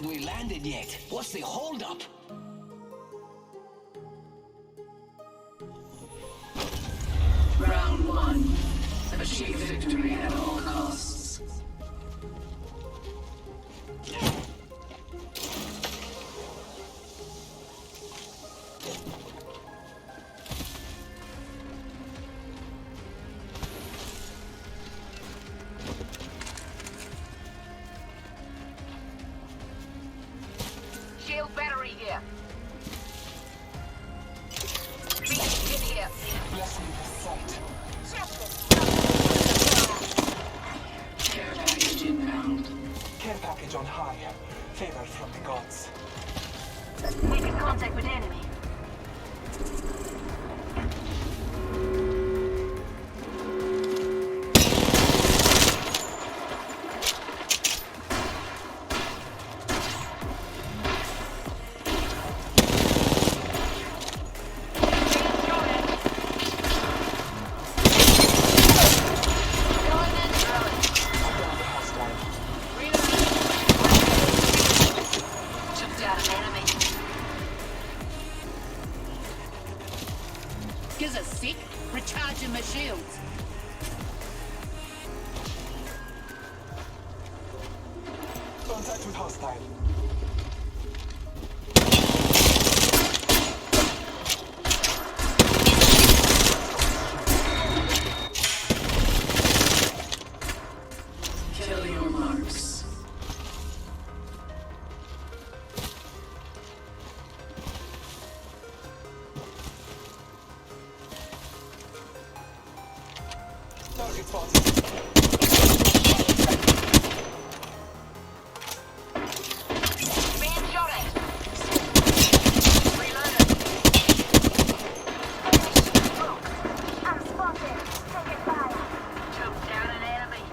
Haven't we landed yet? What's the holdup? Round 1. Achieve victory at all costs. Shield battery here. Beast in here. Bless me with sight. Care package inbound. Care package on high. Favored from the gods. Making contact with enemy. Gives a sec. Recharging my shields. Contact with hostile. Kill your marks. Target spotted. Being shot at. Reloaded. I'm spotted. Taking fire. Took down an enemy.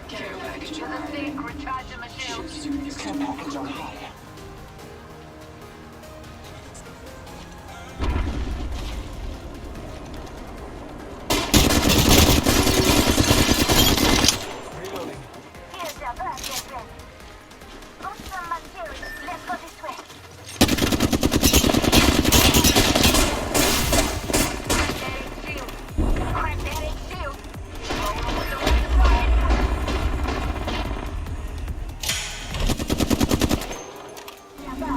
Care package To the high. thick, recharging my shields. Care package on high. Reloading. Here's your birthday present. Got some materials. Let's go this way. Crack that shield. Crack that shield.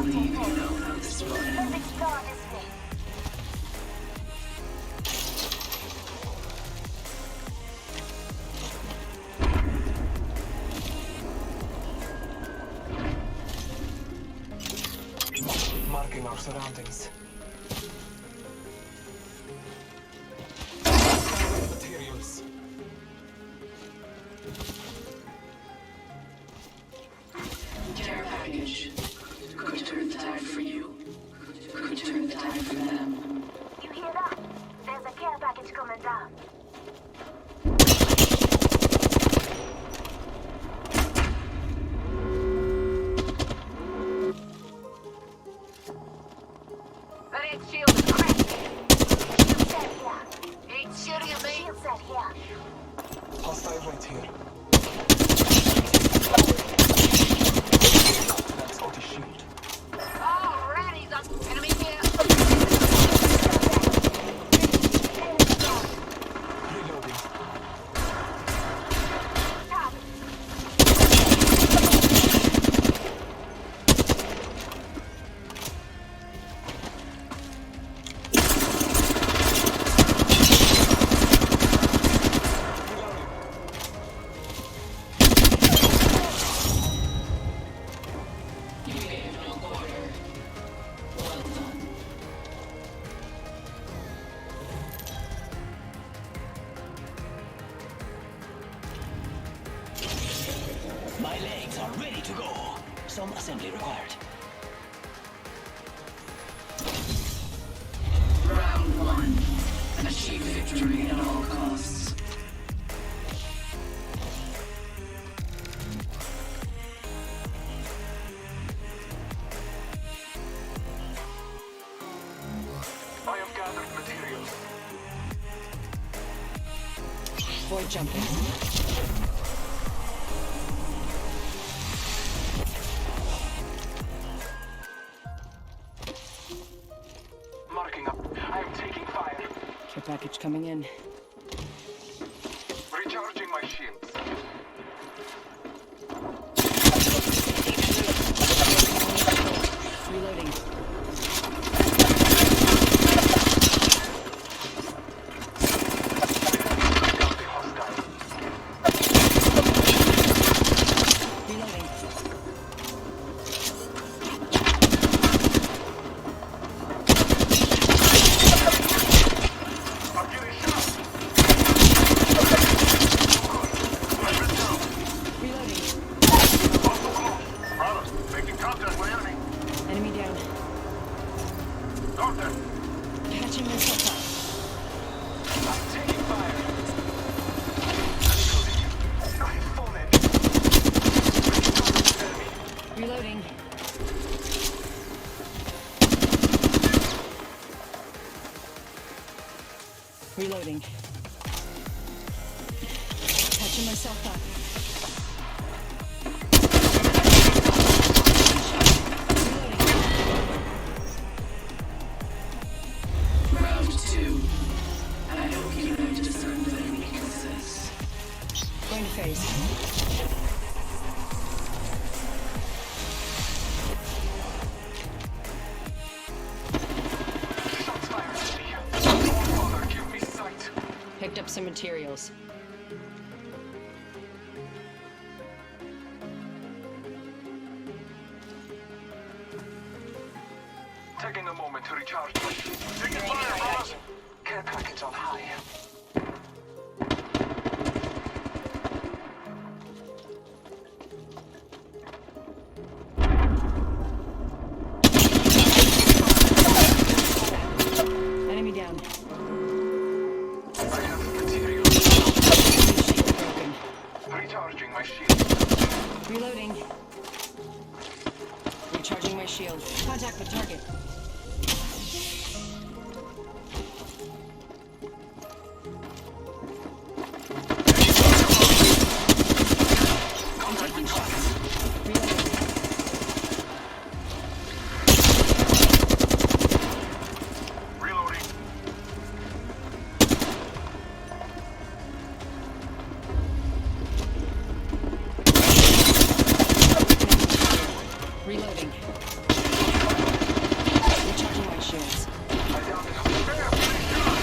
Believe you know how this will end. Let's explore this way. Marking our surroundings. Materials. Care package. Could turn the tide for you. Could turn the tide for them. You hear that? There's a care package coming down. That ain't shield is cracked. Shield set here. Ain't shooting at me. Shield set here. Hostile right here. That's anti shield. Alrighty, that's enemy here. Reloading. Target. You gave no quarter. Well done. My legs are ready to go. Some assembly required. Round 1. Achieve victory at all costs. I have gathered materials. Void jumping. Care package coming in. Recharging my shields. Reloading. Reloading. I'm getting shot. Reloading. Also close. Brother, making contact with enemy. Enemy down. Contact. Catching myself up. I'm taking fire. I'm full edge. Enemy. Reloading. Reloading. Catching myself up. Reloading. Round 2. I hope you know to discern their weaknesses. Going to phase. Shots fired at me. Oh, Father, give me sight. Picked up some materials. Taking a moment to recharge my shields. Taking fire, brothers. Care package on high. Enemy down. I have material. Shield broken. Recharging my shield. Reloading. Recharging my shield. Contact with target. I'm taking shots. Reloading. Reloading. Reloading. Recharging my shields. I downed it. Bam! Finish shot.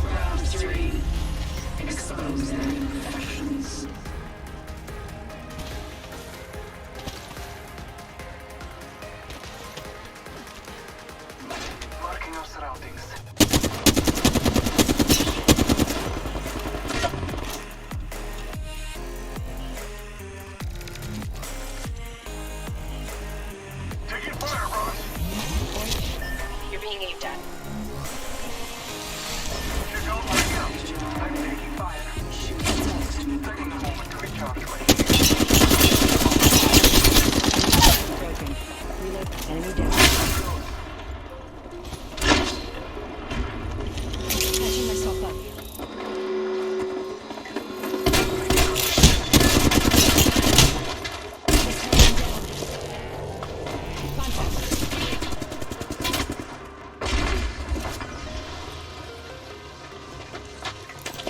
Round 3. Expose their imperfections. Marking our surroundings. Taking fire, brothers. You're being aimed at. You don't like out. I'm taking fire. Taking a moment to recharge my shield. Broken. Reload. Enemy down. Catching myself up. Just heading down. Contact.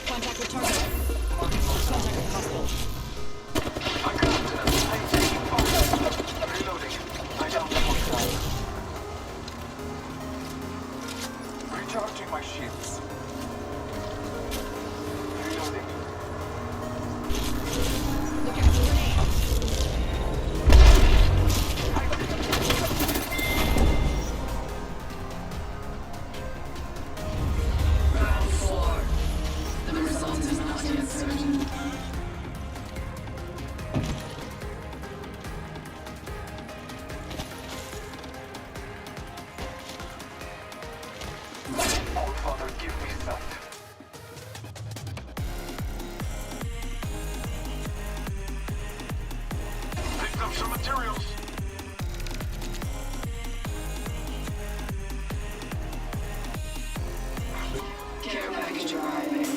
Contact with target. Contact with hostile. I got them. I'm taking fire. Reloading. I downed the hostile. Recharging my shields. Reloading. Look out for grenade. Round 4. The result is not yet certain. Oh, Father, give me sight. Picked up some materials. Care package arriving.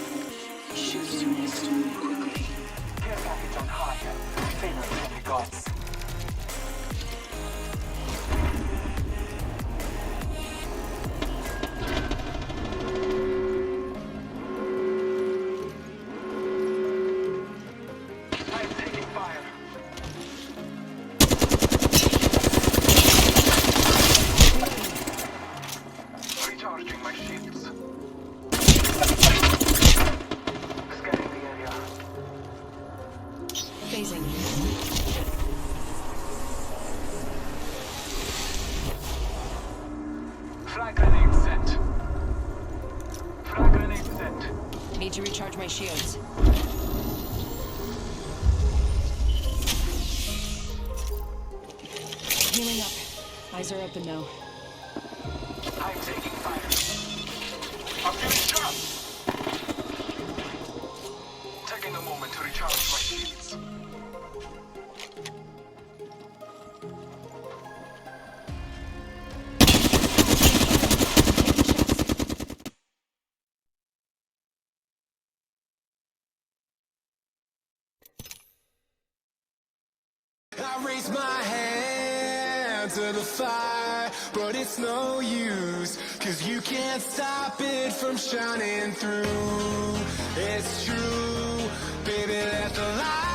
Shoot units to move quickly. Care package on high. Favor from the gods. need to recharge my shields. Healing up. Eyes are open though. I'm taking fire. I'm feeling sharp. Taking a moment to recharge my shields. I raise my hand to the fire, but it's no use, 'cause you can't stop it from shining through. It's true, baby, let the light